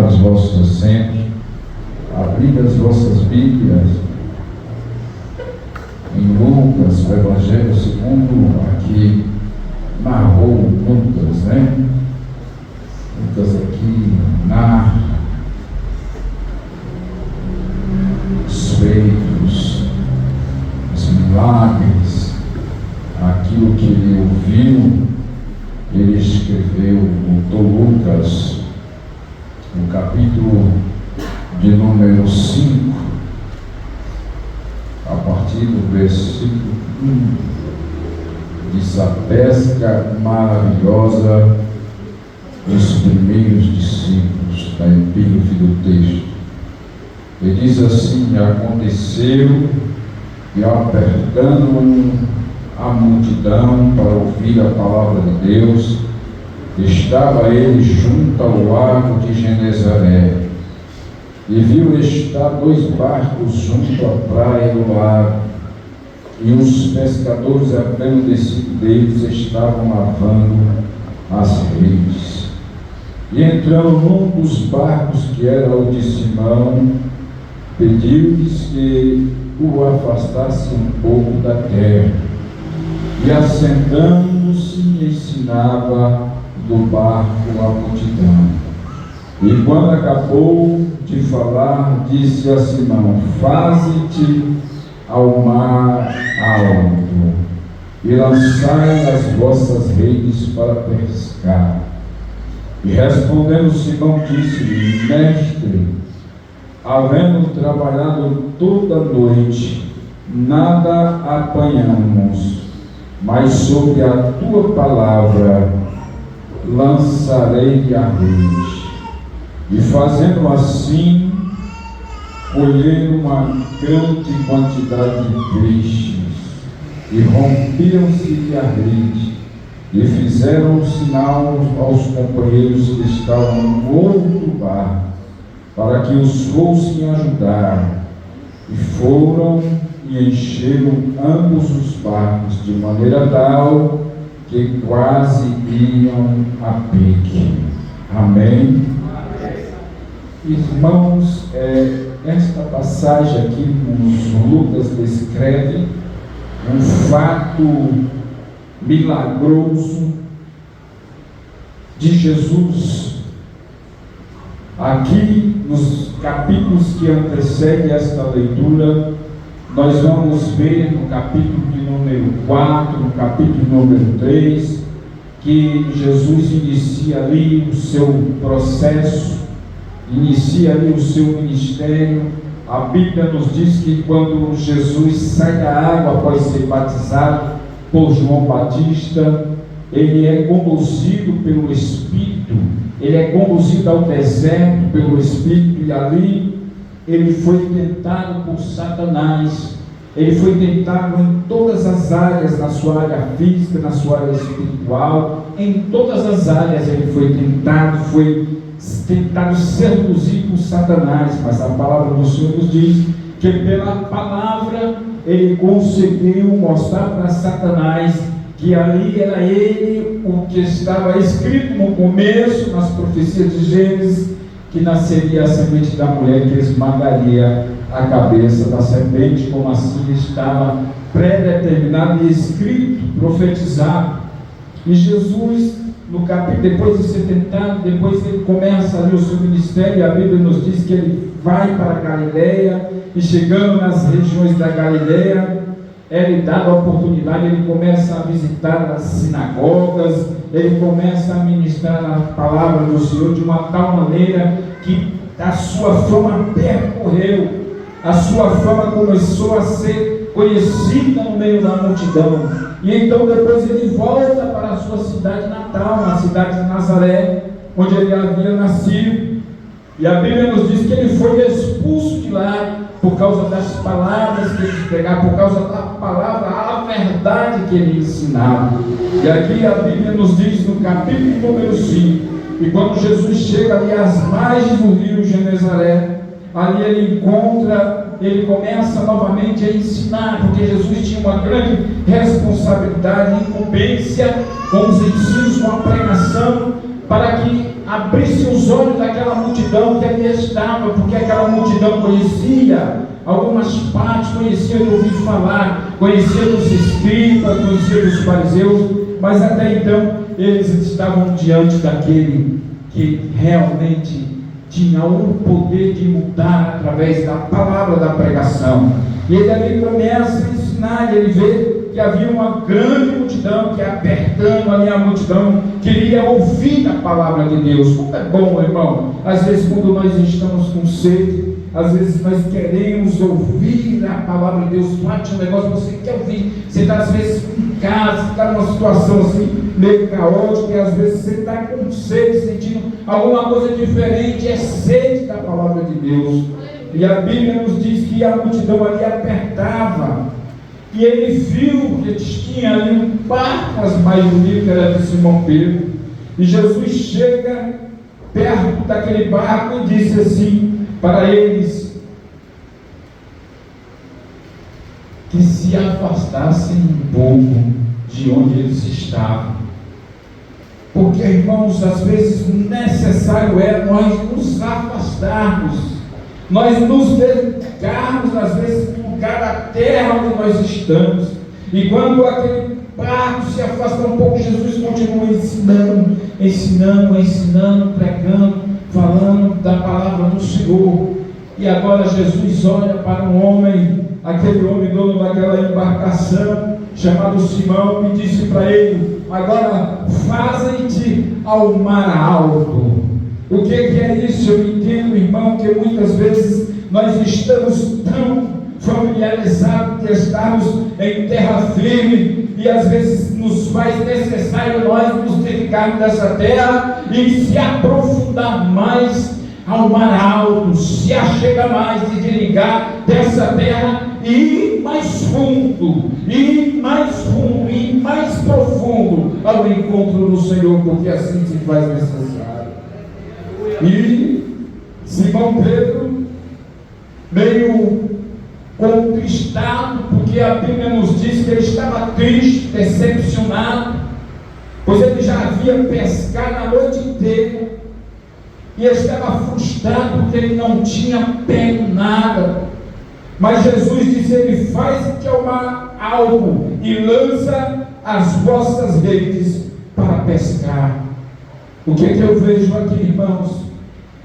ocupar os vossos assentos, abrir as vossas Bíblias em Lucas, o Evangelho segundo aqui narrou Lucas, né? Lucas aqui narra os feitos, os milagres, aquilo que ele ouviu. Ele escreveu, botou Lucas, no capítulo de número 5, a partir do versículo 1, diz a pesca maravilhosa dos primeiros discípulos, da epígrafe do texto. Ele diz assim: aconteceu que, apertando a multidão para ouvir a palavra de Deus, estava ele junto ao lago de Genezaré, e viu estar 2 barcos junto à praia do lago, e os pescadores, havendo descido deles, estavam lavando as redes. E entrando num dos barcos, que era o de Simão, pediu-lhes que o afastasse um pouco da terra. E assentando-se, ensinava do barco a multidão. E quando acabou de falar, disse a Simão: faze-te ao mar alto, e lançai as vossas redes para pescar. E respondendo Simão, disse-lhe: mestre, havendo trabalhado toda a noite, nada apanhamos, mas sobre a tua palavra lançarei a rede. E fazendo assim, colheram uma grande quantidade de peixes, e rompiam-se a rede, e fizeram um sinal aos companheiros que estavam no outro barco, para que os fossem ajudar. E foram e encheram ambos os barcos, de maneira tal que quase iam a pique. Amém? Irmãos, esta passagem aqui nos Lucas descreve um fato milagroso de Jesus. Aqui nos capítulos que antecedem esta leitura, nós vamos ver no capítulo de número 4, no capítulo número 3, que Jesus inicia ali o seu processo, inicia ali o seu ministério. A Bíblia nos diz que quando Jesus sai da água após ser batizado por João Batista, ele é conduzido pelo Espírito, ele é conduzido ao deserto pelo Espírito, e ali ele foi tentado por Satanás. Ele foi tentado em todas as áreas, na sua área física, na sua área espiritual, em todas as áreas ele foi tentado seduzir por Satanás, mas a palavra do Senhor nos diz que pela palavra ele conseguiu mostrar para Satanás que ali era ele, o que estava escrito no começo, nas profecias de Gênesis, que nasceria a semente da mulher que esmagaria a cabeça da serpente, como assim estava predeterminado e escrito, profetizado. E Jesus, no capítulo, depois de ser tentado, depois ele começa ali o seu ministério, e a Bíblia nos diz que ele vai para a Galileia, e chegando nas regiões da Galileia, é-lhe dada a oportunidade, ele começa a visitar as sinagogas, ele começa a ministrar a palavra do Senhor de uma tal maneira que a sua fama percorreu, a sua fama começou a ser conhecida no meio da multidão. E então depois ele volta para a sua cidade natal, na cidade de Nazaré, onde ele havia nascido. E a Bíblia nos diz que ele foi expulso de lá por causa das palavras que ele pregava, por causa da palavra, a verdade que ele ensinava. E aqui a Bíblia nos diz no capítulo número 5, e quando Jesus chega ali às margens do rio Genezaré, ali ele começa novamente a ensinar, porque Jesus tinha uma grande responsabilidade, incumbência com os ensinos, com a pregação, para que abrisse os olhos daquela multidão estava, porque aquela multidão conhecia algumas partes, conhecia de ouvir falar, conhecia dos escribas, conhecia dos fariseus, mas até então eles estavam diante daquele que realmente tinha o poder de mudar através da palavra da pregação. E ele ali começa a ensinar, e ele vê que havia uma grande multidão, que apertando ali a multidão, queria ouvir a palavra de Deus. Como é bom, irmão, às vezes quando nós estamos com sede, às vezes nós queremos ouvir a palavra de Deus, bate um negócio, você quer ouvir, você está às vezes em casa, está numa situação assim, meio caótica, e às vezes você está com sede, sentindo alguma coisa diferente, é sede da palavra de Deus. E a Bíblia nos diz que a multidão ali apertava, e ele viu que tinha ali um barco, as mais bonitas, que era de Simão Pedro, e Jesus chega perto daquele barco e disse assim para eles, que se afastassem um pouco de onde eles estavam, porque, irmãos, às vezes necessário é nós nos afastarmos, nós nos dedicarmos, às vezes, do lugar da terra onde nós estamos. E quando aquele barco se afasta um pouco, Jesus continua ensinando, pregando, falando da palavra do Senhor. E agora Jesus olha para um homem, aquele homem dono daquela embarcação, chamado Simão, e disse para ele: agora fazem-te ao mar alto. O que é isso? Eu entendo, irmão, que muitas vezes nós estamos tão familiarizados de estarmos em terra firme, e às vezes nos faz necessário nós nos dedicarmos dessa terra e se aprofundar mais ao mar alto, se achegar mais, se desligar dessa terra e ir mais fundo, e mais profundo ao encontro do Senhor, porque assim se faz necessário. E Simão Pedro, meio contristado, porque a Bíblia nos diz que ele estava triste, decepcionado, pois ele já havia pescado a noite inteira, e estava frustrado porque ele não tinha pego nada. Mas Jesus disse: ele faz-te ao mar alto e lança as vossas redes para pescar. O que eu vejo aqui, irmãos,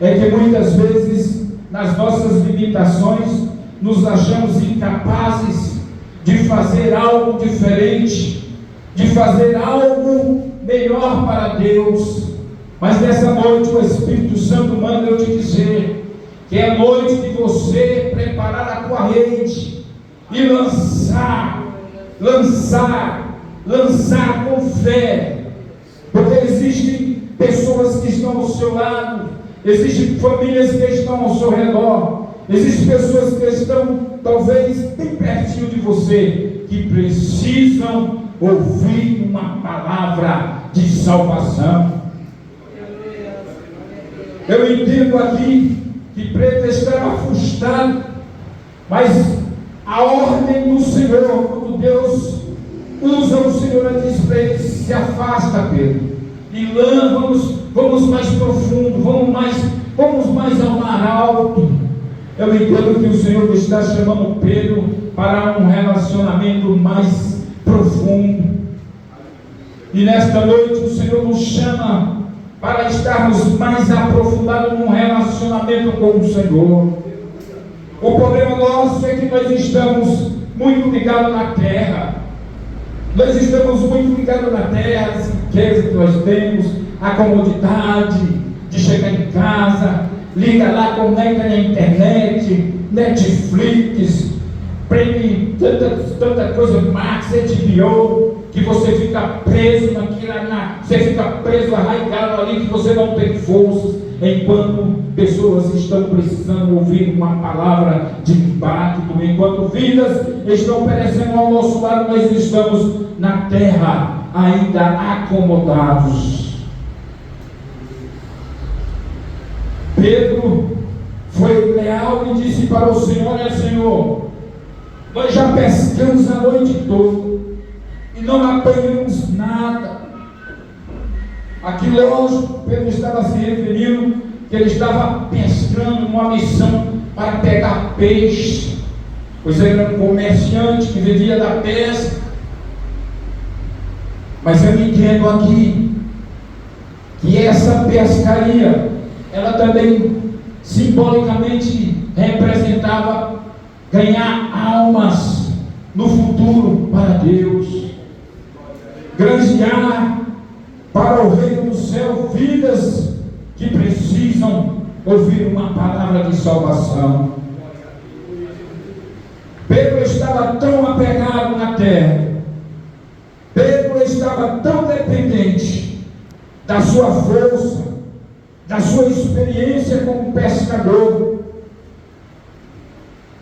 é que muitas vezes nas nossas limitações nos achamos incapazes de fazer algo diferente, de fazer algo melhor para Deus. Mas nessa noite o Espírito Santo manda eu te dizer que é noite de você preparar a tua rede e lançar com fé, porque existem pessoas que estão ao seu lado, existem famílias que estão ao seu redor, existem pessoas que estão talvez bem pertinho de você, que precisam ouvir uma palavra de salvação. Eu entendo aqui que Pedro estava frustrado, mas a ordem do Senhor, quando Deus usa o Senhor, ele diz para ele: se afasta, Pedro, e lá vamos mais profundo, vamos mais ao mar alto. Eu entendo que o Senhor está chamando Pedro para um relacionamento mais profundo, e nesta noite o Senhor nos chama para estarmos mais aprofundados num relacionamento com o Senhor. O problema nosso é que nós estamos muito ligados na terra. Nós estamos muito ligados na terra, as riquezas que nós temos, a comodidade de chegar em casa, liga lá, conecta na internet, Netflix, prêmio, tanta coisa, Max, HBO, que você fica preso você fica preso, arraigado ali, que você não tem forças, enquanto pessoas estão precisando ouvir uma palavra de impacto, enquanto vidas estão perecendo ao nosso lado, nós estamos na terra ainda acomodados. Pedro foi leal e disse para o Senhor: Senhor, nós já pescamos a noite toda e não apanhamos nada. Aqui, lógico, Pedro estava se referindo que ele estava pescando entrando numa missão para pegar peixe, pois ele era um comerciante que vivia da pesca. Mas eu entendo aqui que essa pescaria, ela também simbolicamente representava ganhar almas no futuro para Deus, granjear para o reino do céu vidas que precisam ouvir uma palavra de salvação. Pedro estava tão apegado na terra, Pedro estava tão dependente da sua força, da sua experiência como pescador.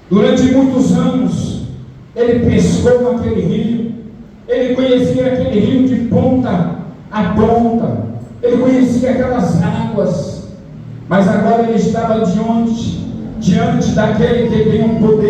Durante muitos anos, ele pescou naquele rio, ele conhecia aquele rio de ponta a ponta, ele conhecia aquelas águas, mas agora ele estava diante daquele que tem um poder